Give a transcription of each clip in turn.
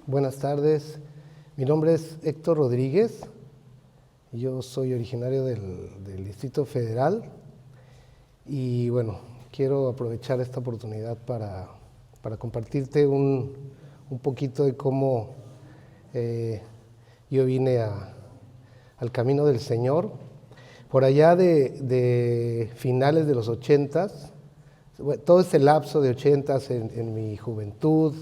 Buenas tardes. Mi nombre es Héctor Rodríguez. Yo soy originario del Distrito Federal y bueno, quiero aprovechar esta oportunidad para compartirte un poquito de cómo yo vine al camino del Señor. Por allá de finales de los 80s, todo ese lapso de 80s en mi juventud,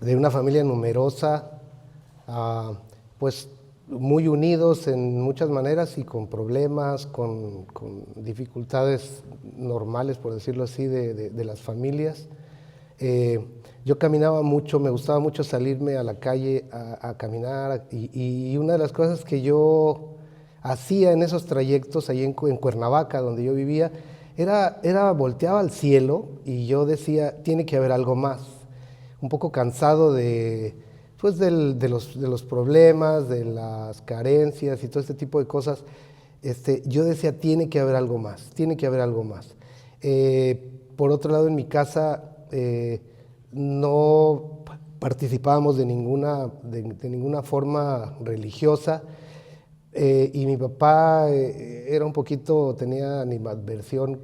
de una familia numerosa, pues muy unidos en muchas maneras y con problemas, con dificultades normales, por decirlo así, de las familias. Yo caminaba mucho, me gustaba mucho salirme a la calle a caminar y una de las cosas que yo hacía en esos trayectos allí en Cuernavaca, donde yo vivía, era volteaba al cielo y yo decía, tiene que haber algo más. Un poco cansado pues de los problemas, de las carencias y todo este tipo de cosas, yo decía, tiene que haber algo más, tiene que haber algo más. Por otro lado, en mi casa no participábamos de ninguna forma religiosa, y mi papá era un poquito, tenía animadversión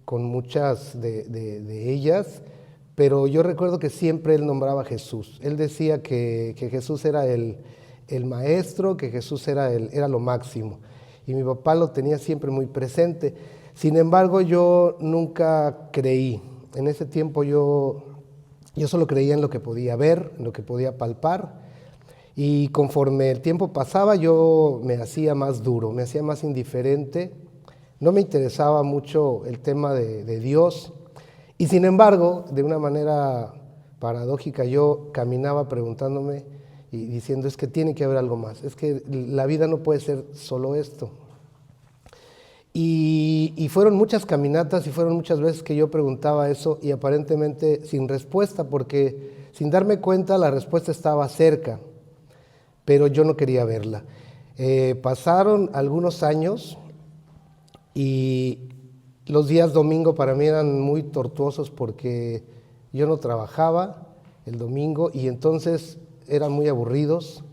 con muchas de ellas, pero yo recuerdo que siempre él nombraba a Jesús. Él decía que Jesús era el maestro, que Jesús era lo máximo. Y mi papá lo tenía siempre muy presente. Sin embargo, yo nunca creí. En ese tiempo yo solo creía en lo que podía ver, en lo que podía palpar. Y conforme el tiempo pasaba, yo me hacía más duro, me hacía más indiferente. No me interesaba mucho el tema de Dios. Y sin embargo, de una manera paradójica, yo caminaba preguntándome y diciendo, es que tiene que haber algo más, es que la vida no puede ser solo esto. Y fueron muchas caminatas y fueron muchas veces que yo preguntaba eso y aparentemente sin respuesta, porque sin darme cuenta la respuesta estaba cerca, pero yo no quería verla. Pasaron algunos años y los días domingo para mí eran muy tortuosos porque yo no trabajaba el domingo y entonces eran muy aburridos.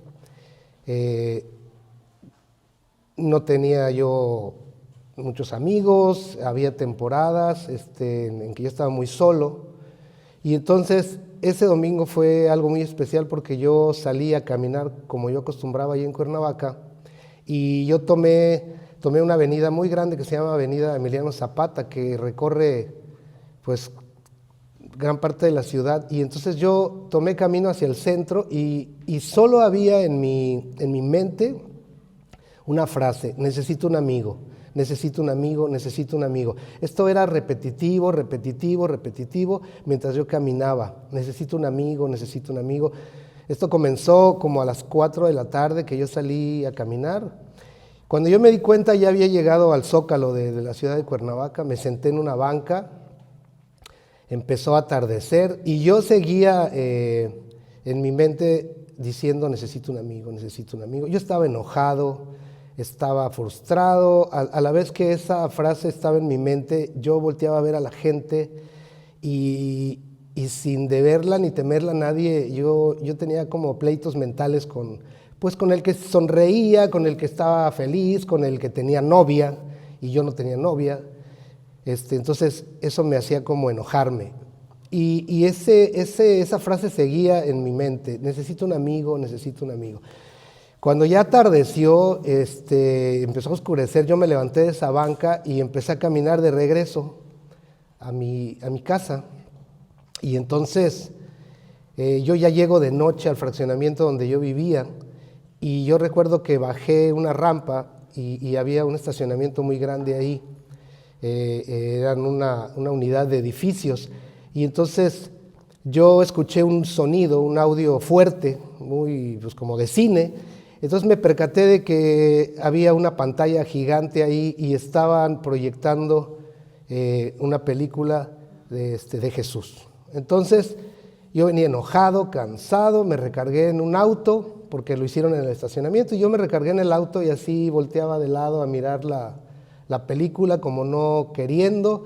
No tenía yo muchos amigos, había temporadas en que yo estaba muy solo y entonces ese domingo fue algo muy especial porque yo salí a caminar como yo acostumbraba allí en Cuernavaca y yo tomé una avenida muy grande que se llama Avenida Emiliano Zapata, que recorre pues gran parte de la ciudad, y entonces yo tomé camino hacia el centro y solo había en mi mente una frase: necesito un amigo, necesito un amigo, necesito un amigo. Esto era repetitivo, repetitivo, repetitivo mientras yo caminaba. Necesito un amigo, necesito un amigo. Esto comenzó como a las 4 de la tarde que yo salí a caminar. Cuando yo me di cuenta ya había llegado al Zócalo de la ciudad de Cuernavaca, me senté en una banca, empezó a atardecer y yo seguía en mi mente diciendo necesito un amigo, necesito un amigo. Yo estaba enojado, estaba frustrado, a la vez que esa frase estaba en mi mente, yo volteaba a ver a la gente y sin deberla ni temerla a nadie, yo tenía como pleitos mentales con el que sonreía, con el que estaba feliz, con el que tenía novia y yo no tenía novia. Entonces eso me hacía como enojarme. Y esa frase seguía en mi mente: necesito un amigo, necesito un amigo. Cuando ya atardeció, empezó a oscurecer, yo me levanté de esa banca y empecé a caminar de regreso a mi casa. Y entonces yo ya llego de noche al fraccionamiento donde yo vivía y yo recuerdo que bajé una rampa y había un estacionamiento muy grande ahí. Eran una unidad de edificios y entonces yo escuché un sonido, un audio fuerte, muy pues como de cine. Entonces me percaté de que había una pantalla gigante ahí y estaban proyectando una película de Jesús. Entonces yo venía enojado, cansado, me recargué en un auto porque lo hicieron en el estacionamiento y yo me recargué en el auto y así volteaba de lado a mirar la película como no queriendo,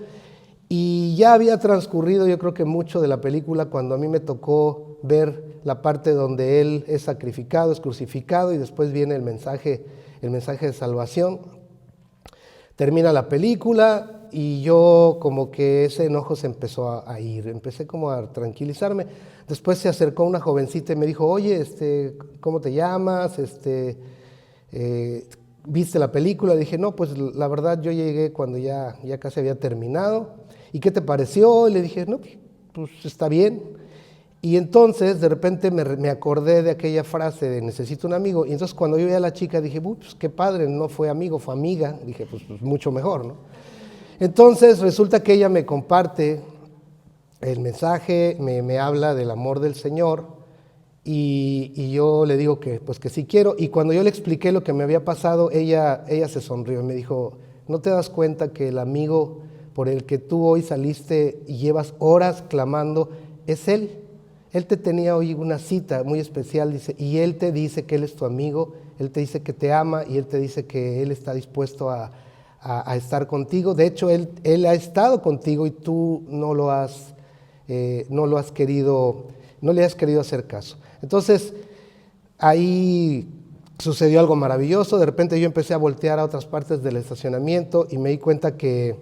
y ya había transcurrido yo creo que mucho de la película cuando a mí me tocó ver la parte donde Él es sacrificado, es crucificado y después viene el mensaje de salvación. Termina la película y yo como que ese enojo se empezó a ir, empecé como a tranquilizarme. Después se acercó una jovencita y me dijo, oye, ¿cómo te llamas? ¿Viste la película? Dije, no, pues la verdad yo llegué cuando ya casi había terminado. ¿Y qué te pareció? Y le dije, no, pues está bien. Y entonces de repente me acordé de aquella frase de necesito un amigo. Y entonces cuando yo vi a la chica dije, pues qué padre, no fue amigo, fue amiga. Dije, pues mucho mejor, ¿no? Entonces resulta que ella me comparte el mensaje, me habla del amor del Señor y yo le digo que pues que sí quiero. Y cuando yo le expliqué lo que me había pasado, ella se sonrió y me dijo, ¿no te das cuenta que el amigo por el que tú hoy saliste y llevas horas clamando es Él? Él te tenía hoy una cita muy especial, dice, y Él te dice que Él es tu amigo, Él te dice que te ama y Él te dice que Él está dispuesto a estar contigo. De hecho, Él ha estado contigo y tú no le has querido hacer caso. Entonces, ahí sucedió algo maravilloso. De repente yo empecé a voltear a otras partes del estacionamiento y me di cuenta que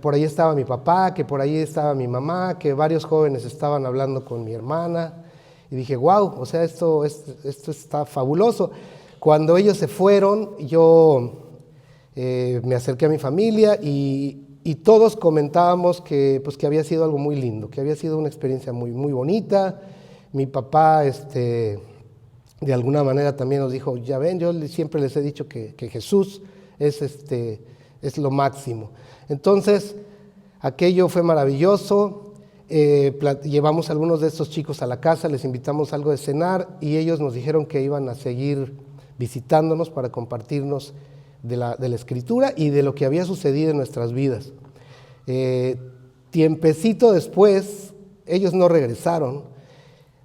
por ahí estaba mi papá, que por ahí estaba mi mamá, que varios jóvenes estaban hablando con mi hermana. Y dije, wow, o sea, esto está fabuloso. Cuando ellos se fueron, yo me acerqué a mi familia y todos comentábamos que había sido algo muy lindo, que había sido una experiencia muy, muy bonita. Mi papá, de alguna manera también nos dijo, ya ven, yo siempre les he dicho que Jesús es lo máximo. Entonces, aquello fue maravilloso. Llevamos a algunos de estos chicos a la casa, les invitamos algo de cenar y ellos nos dijeron que iban a seguir visitándonos para compartirnos de la escritura y de lo que había sucedido en nuestras vidas. Tiempecito después, ellos no regresaron.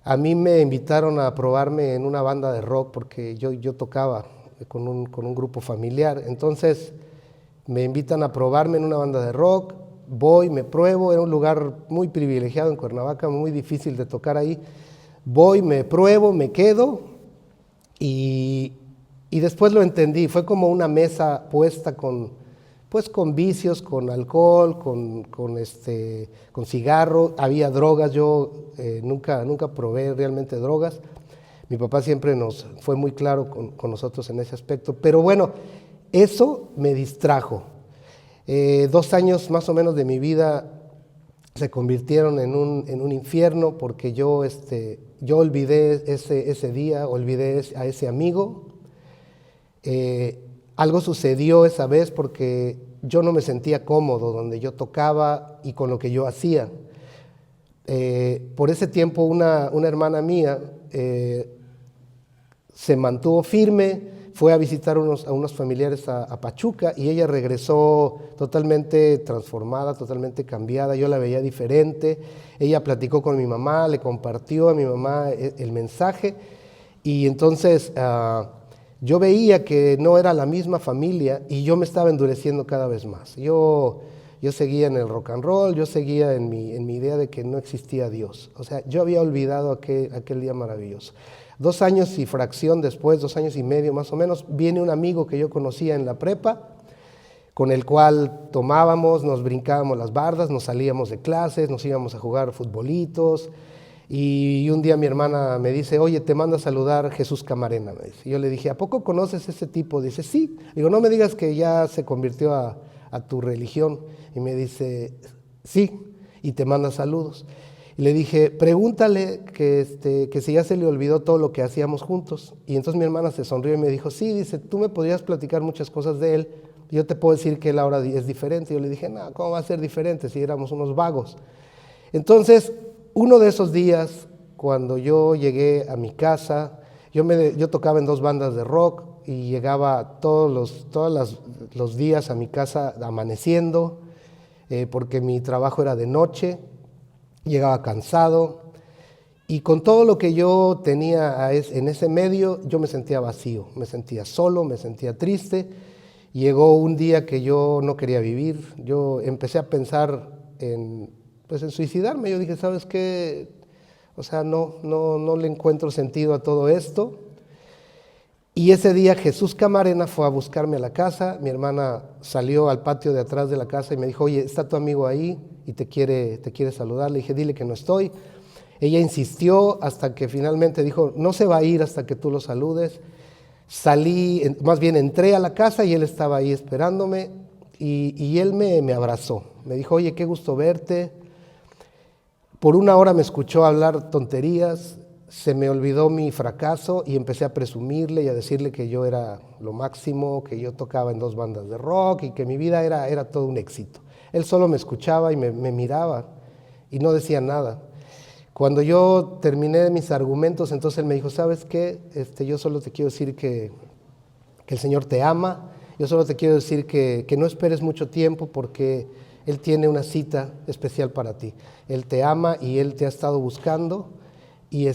A mí me invitaron a probarme en una banda de rock porque yo tocaba con un grupo familiar. Entonces me invitan a probarme en una banda de rock, voy, me pruebo, era un lugar muy privilegiado en Cuernavaca, muy difícil de tocar ahí. Voy, me pruebo, me quedo y después lo entendí, fue como una mesa puesta con vicios, con alcohol, con cigarro, había drogas, yo nunca probé realmente drogas. Mi papá siempre nos fue muy claro con nosotros en ese aspecto, pero bueno, eso me distrajo. 2 años más o menos de mi vida se convirtieron en un infierno porque yo olvidé ese día, olvidé a ese amigo. Algo sucedió esa vez porque yo no me sentía cómodo donde yo tocaba y con lo que yo hacía. Por ese tiempo una hermana mía se mantuvo firme, fue a visitar a unos familiares a Pachuca y ella regresó totalmente transformada, totalmente cambiada. Yo la veía diferente. Ella platicó con mi mamá, le compartió a mi mamá el mensaje y entonces yo veía que no era la misma familia y yo me estaba endureciendo cada vez más. Yo seguía en el rock and roll, yo seguía en mi idea de que no existía Dios. O sea, yo había olvidado aquel día maravilloso. 2 años y fracción después, 2 años y medio más o menos, viene un amigo que yo conocía en la prepa, con el cual tomábamos, nos brincábamos las bardas, nos salíamos de clases, nos íbamos a jugar futbolitos. Y un día mi hermana me dice, oye, te manda a saludar Jesús Camarena. Me dice. Y yo le dije, ¿a poco conoces ese tipo? Dice, sí. Digo, no me digas que ya se convirtió a tu religión. Y me dice, sí, y te manda saludos. Y le dije, pregúntale que si ya se le olvidó todo lo que hacíamos juntos. Y entonces mi hermana se sonrió y me dijo, sí, dice, tú me podrías platicar muchas cosas de él. Y yo te puedo decir que él ahora es diferente. Y yo le dije, no, ¿cómo va a ser diferente si éramos unos vagos? Entonces, uno de esos días, cuando yo llegué a mi casa, yo tocaba en 2 bandas de rock y llegaba todos los días a mi casa amaneciendo, porque mi trabajo era de noche, llegaba cansado y con todo lo que yo tenía en ese medio, yo me sentía vacío, me sentía solo, me sentía triste. Llegó un día que yo no quería vivir, yo empecé a pensar en suicidarme. Yo dije, ¿sabes qué? O sea, no le encuentro sentido a todo esto. Y ese día Jesús Camarena fue a buscarme a la casa. Mi hermana salió al patio de atrás de la casa y me dijo, oye, está tu amigo ahí y te quiere saludar. Le dije, dile que no estoy. Ella insistió hasta que finalmente dijo, no se va a ir hasta que tú lo saludes. Salí, más bien entré a la casa y él estaba ahí esperándome y él me abrazó. Me dijo, oye, qué gusto verte. Por una hora me escuchó hablar tonterías, se me olvidó mi fracaso y empecé a presumirle y a decirle que yo era lo máximo, que yo tocaba en 2 bandas de rock y que mi vida era todo un éxito. Él solo me escuchaba y me miraba y no decía nada. Cuando yo terminé mis argumentos, entonces él me dijo, ¿sabes qué? Yo solo te quiero decir que el Señor te ama, yo solo te quiero decir que no esperes mucho tiempo porque Él tiene una cita especial para ti. Él te ama y Él te ha estado buscando y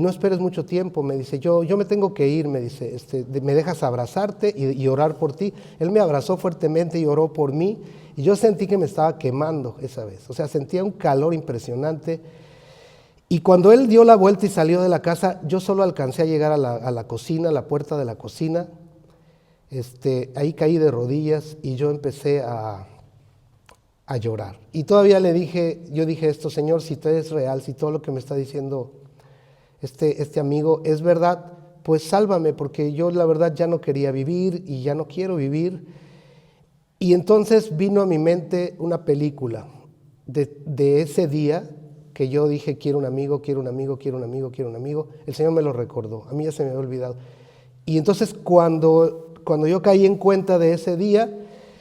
no esperes mucho tiempo. Me dice, yo me tengo que ir, me dice, me dejas abrazarte y orar por ti. Él me abrazó fuertemente y oró por mí y yo sentí que me estaba quemando esa vez. O sea, sentía un calor impresionante. Y cuando él dio la vuelta y salió de la casa, yo solo alcancé a llegar a la cocina, a la puerta de la cocina. Ahí caí de rodillas y yo empecé a llorar. Y todavía yo dije esto, Señor, si tú eres real, si todo lo que me está diciendo este amigo es verdad, pues sálvame, porque yo la verdad ya no quería vivir y ya no quiero vivir. Y entonces vino a mi mente una película de ese día que yo dije, quiero un amigo, quiero un amigo, quiero un amigo, quiero un amigo. El Señor me lo recordó, a mí ya se me había olvidado. Y entonces cuando yo caí en cuenta de ese día,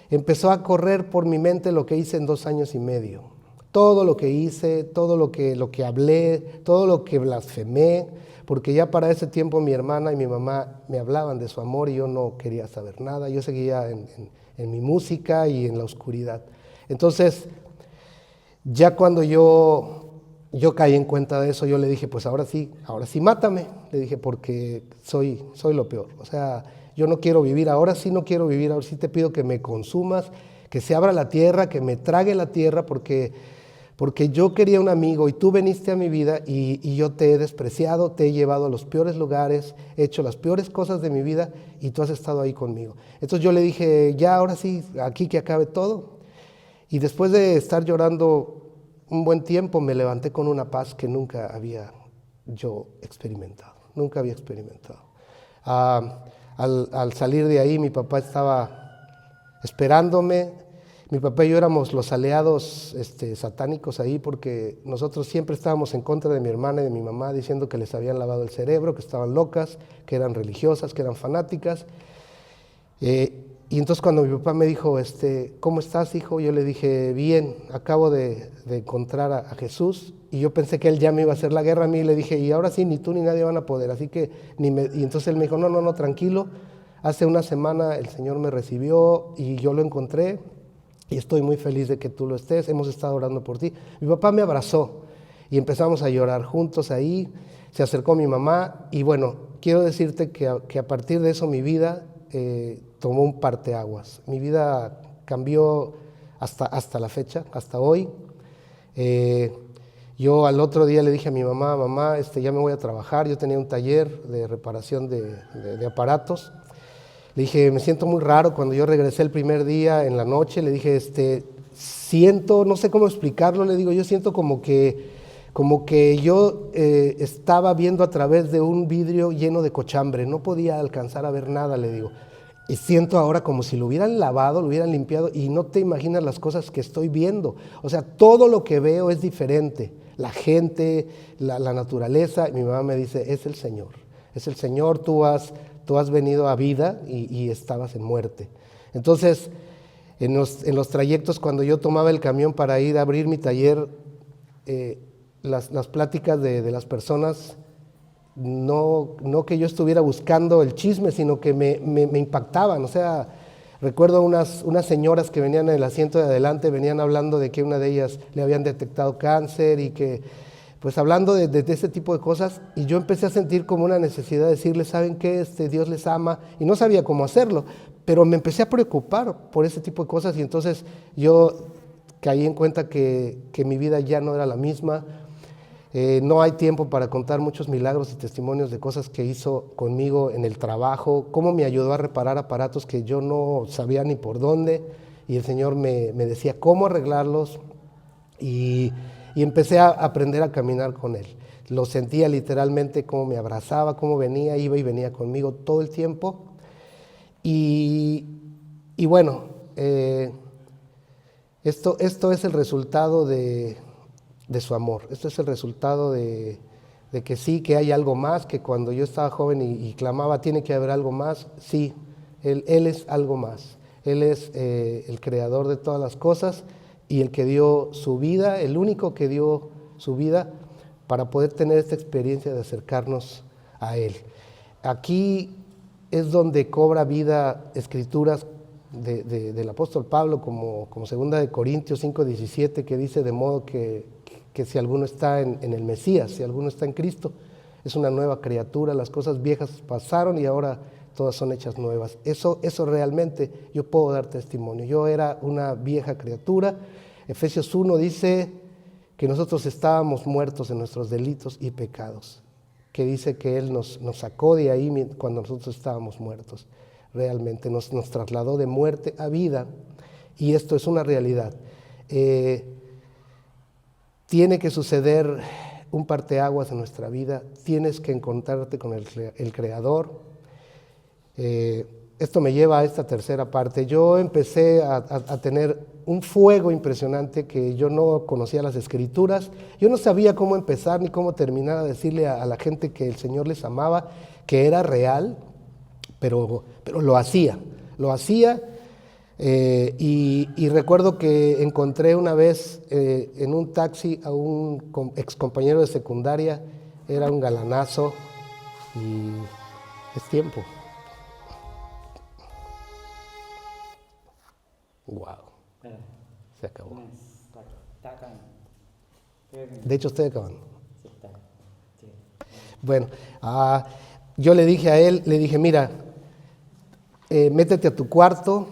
empezó a correr por mi mente lo que hice en 2 años y medio. Todo lo que hice, todo lo que hablé, todo lo que blasfemé, porque ya para ese tiempo mi hermana y mi mamá me hablaban de su amor y yo no quería saber nada. Yo seguía en mi música y en la oscuridad. Entonces, ya cuando yo caí en cuenta de eso, yo le dije, pues ahora sí mátame, le dije, porque soy lo peor. O sea, yo no quiero vivir, ahora sí no quiero vivir, ahora sí te pido que me consumas, que se abra la tierra, que me trague la tierra, porque yo quería un amigo y tú viniste a mi vida y yo te he despreciado, te he llevado a los peores lugares, he hecho las peores cosas de mi vida y tú has estado ahí conmigo. Entonces yo le dije, ya ahora sí, aquí que acabe todo. Y después de estar llorando un buen tiempo, me levanté con una paz que nunca había yo experimentado, nunca había experimentado. Al salir de ahí, mi papá estaba esperándome. Mi papá y yo éramos los aliados satánicos ahí, porque nosotros siempre estábamos en contra de mi hermana y de mi mamá, diciendo que les habían lavado el cerebro, que estaban locas, que eran religiosas, que eran fanáticas. Y entonces cuando mi papá me dijo, ¿cómo estás, hijo? Yo le dije, bien, acabo de encontrar a Jesús. Y yo pensé que él ya me iba a hacer la guerra a mí. Y le dije, y ahora sí, ni tú ni nadie van a poder. Así que, y entonces él me dijo, no, tranquilo. Hace una semana el Señor me recibió y yo lo encontré. Y estoy muy feliz de que tú lo estés. Hemos estado orando por ti. Mi papá me abrazó y empezamos a llorar juntos ahí. Se acercó mi mamá. Y bueno, quiero decirte que a partir de eso mi vida tomó un parteaguas. Mi vida cambió hasta la fecha, hasta hoy. Yo al otro día le dije a mi mamá, ya me voy a trabajar. Yo tenía un taller de reparación de aparatos. Le dije, me siento muy raro. Cuando yo regresé el primer día en la noche, le dije, siento, no sé cómo explicarlo, le digo, yo siento como que yo estaba viendo a través de un vidrio lleno de cochambre, no podía alcanzar a ver nada, le digo. Y siento ahora como si lo hubieran lavado, lo hubieran limpiado, y no te imaginas las cosas que estoy viendo. O sea, todo lo que veo es diferente. La gente, la naturaleza. Y mi mamá me dice, es el Señor, tú has venido a vida y estabas en muerte. Entonces, en los trayectos, cuando yo tomaba el camión para ir a abrir mi taller, las pláticas de las personas, no que yo estuviera buscando el chisme, sino que me impactaban. O sea, recuerdo unas señoras que venían en el asiento de adelante, venían hablando de que una de ellas le habían detectado cáncer y que, pues hablando de ese tipo de cosas, y yo empecé a sentir como una necesidad de decirles, ¿saben qué? Dios les ama, y no sabía cómo hacerlo, pero me empecé a preocupar por ese tipo de cosas, y entonces yo caí en cuenta que mi vida ya no era la misma. No hay tiempo para contar muchos milagros y testimonios de cosas que hizo conmigo en el trabajo, cómo me ayudó a reparar aparatos que yo no sabía ni por dónde, y el Señor me decía cómo arreglarlos, y empecé a aprender a caminar con Él. Lo sentía literalmente cómo me abrazaba, cómo venía, iba y venía conmigo todo el tiempo. Y bueno, esto es el resultado de su amor. Esto es el resultado de que sí, que hay algo más, que cuando yo estaba joven y clamaba, tiene que haber algo más. Sí, Él es algo más. Él es el creador de todas las cosas y el que dio su vida, el único que dio su vida para poder tener esta experiencia de acercarnos a Él. Aquí es donde cobra vida escrituras del apóstol Pablo, como 2 de Corintios 5:17, que dice: de modo que si alguno está en el Mesías, si alguno está en Cristo, es una nueva criatura, las cosas viejas pasaron y ahora todas son hechas nuevas. Eso realmente yo puedo dar testimonio. Yo era una vieja criatura. Efesios 1 dice que nosotros estábamos muertos en nuestros delitos y pecados, que dice que Él nos sacó de ahí cuando nosotros estábamos muertos. Realmente nos trasladó de muerte a vida, y esto es una realidad. Tiene que suceder un parteaguas en nuestra vida, tienes que encontrarte con el Creador. Esto me lleva a esta tercera parte. Yo empecé a tener un fuego impresionante, que yo no conocía las Escrituras, yo no sabía cómo empezar ni cómo terminar a decirle a la gente que el Señor les amaba, que era real, pero lo hacía. Y recuerdo que encontré una vez en un taxi a un ex compañero de secundaria, era un galanazo, y es tiempo. Wow, se acabó. De hecho, estoy acabando. Bueno, yo le dije a él, mira, métete a tu cuarto,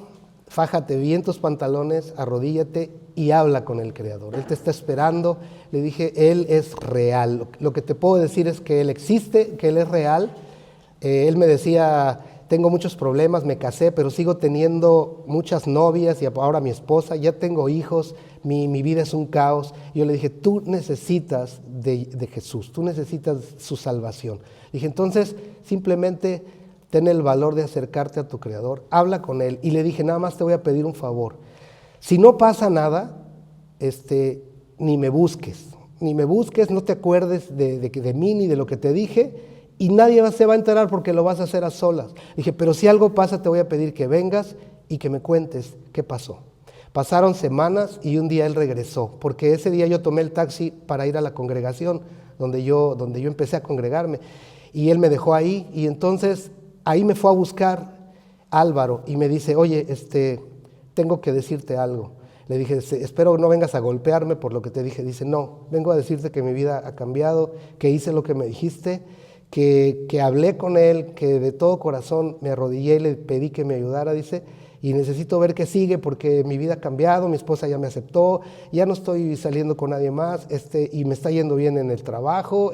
fájate bien tus pantalones, arrodíllate y habla con el Creador. Él te está esperando. Le dije, Él es real. Lo que te puedo decir es que Él existe, que Él es real. Él me decía: tengo muchos problemas, me casé, pero sigo teniendo muchas novias y ahora mi esposa, ya tengo hijos, mi vida es un caos. Yo le dije: tú necesitas de Jesús, tú necesitas su salvación. Dije: entonces simplemente ten el valor de acercarte a tu Creador, habla con Él. Y le dije: nada más te voy a pedir un favor, si no pasa nada, ni me busques, no te acuerdes de mí ni de lo que te dije, y nadie se va a enterar porque lo vas a hacer a solas. Dije: pero si algo pasa, te voy a pedir que vengas y que me cuentes qué pasó. Pasaron semanas y un día él regresó, porque ese día yo tomé el taxi para ir a la congregación donde yo empecé a congregarme, y él me dejó ahí, y entonces ahí me fue a buscar Álvaro y me dice: oye, tengo que decirte algo. Le dije: espero no vengas a golpearme por lo que te dije. Dice: no, vengo a decirte que mi vida ha cambiado, que hice lo que me dijiste, que hablé con él, que de todo corazón me arrodillé y le pedí que me ayudara, dice, y necesito ver qué sigue porque mi vida ha cambiado, mi esposa ya me aceptó, ya no estoy saliendo con nadie más, y me está yendo bien en el trabajo,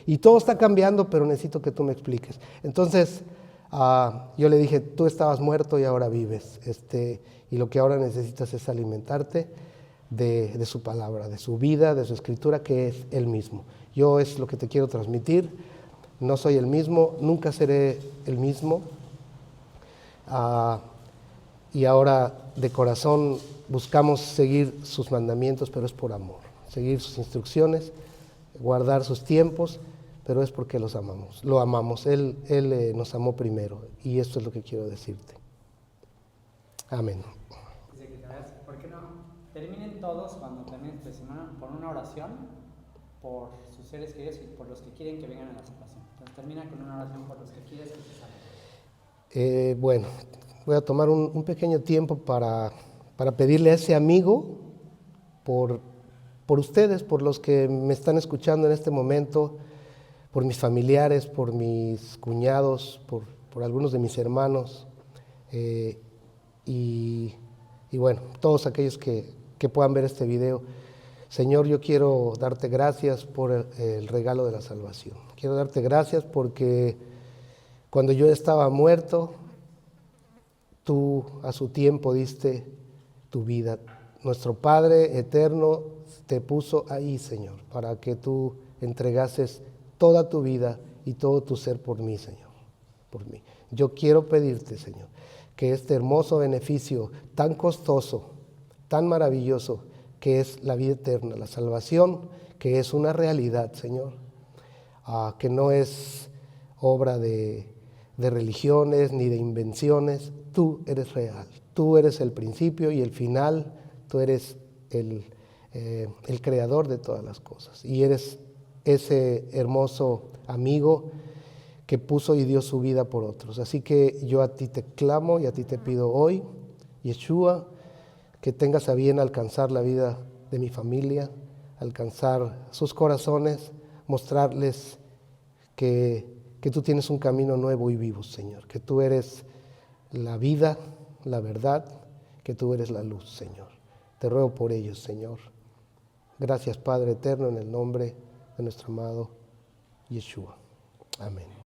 y todo está cambiando, pero necesito que tú me expliques. Entonces yo le dije: tú estabas muerto y ahora vives, y lo que ahora necesitas es alimentarte de su palabra, de su vida, de su escritura, que es Él mismo. Yo es lo que te quiero transmitir. No soy el mismo, nunca seré el mismo. Y ahora de corazón buscamos seguir sus mandamientos, pero es por amor. Seguir sus instrucciones, guardar sus tiempos, pero es porque los amamos. Lo amamos, Él nos amó primero, y esto es lo que quiero decirte. Amén. Dice que, ¿sabes? ¿Por qué no terminen todos cuando terminen por una oración por sus seres queridos y por los que quieren que vengan a la salvación? Entonces termina con una oración por los que quieres que se salven. Bueno, voy a tomar un pequeño tiempo para pedirle a ese amigo por ustedes, por los que me están escuchando en este momento, por mis familiares, por mis cuñados, por algunos de mis hermanos, y bueno, todos aquellos que puedan ver este video. Señor, yo quiero darte gracias por el regalo de la salvación. Quiero darte gracias porque cuando yo estaba muerto, tú a su tiempo diste tu vida. Nuestro Padre eterno te puso ahí, Señor, para que tú entregases toda tu vida y todo tu ser por mí, Señor, por mí. Yo quiero pedirte, Señor, que este hermoso beneficio tan costoso, tan maravilloso, que es la vida eterna, la salvación, que es una realidad, Señor, que no es obra de religiones ni de invenciones. Tú eres real, tú eres el principio y el final, tú eres el creador de todas las cosas y eres ese hermoso amigo que puso y dio su vida por otros. Así que yo a ti te clamo y a ti te pido hoy, Yeshua, que tengas a bien alcanzar la vida de mi familia, alcanzar sus corazones, mostrarles que tú tienes un camino nuevo y vivo, Señor, que tú eres la vida, la verdad, que tú eres la luz, Señor. Te ruego por ellos, Señor. Gracias, Padre eterno, en el nombre de nuestro amado Yeshua. Amén.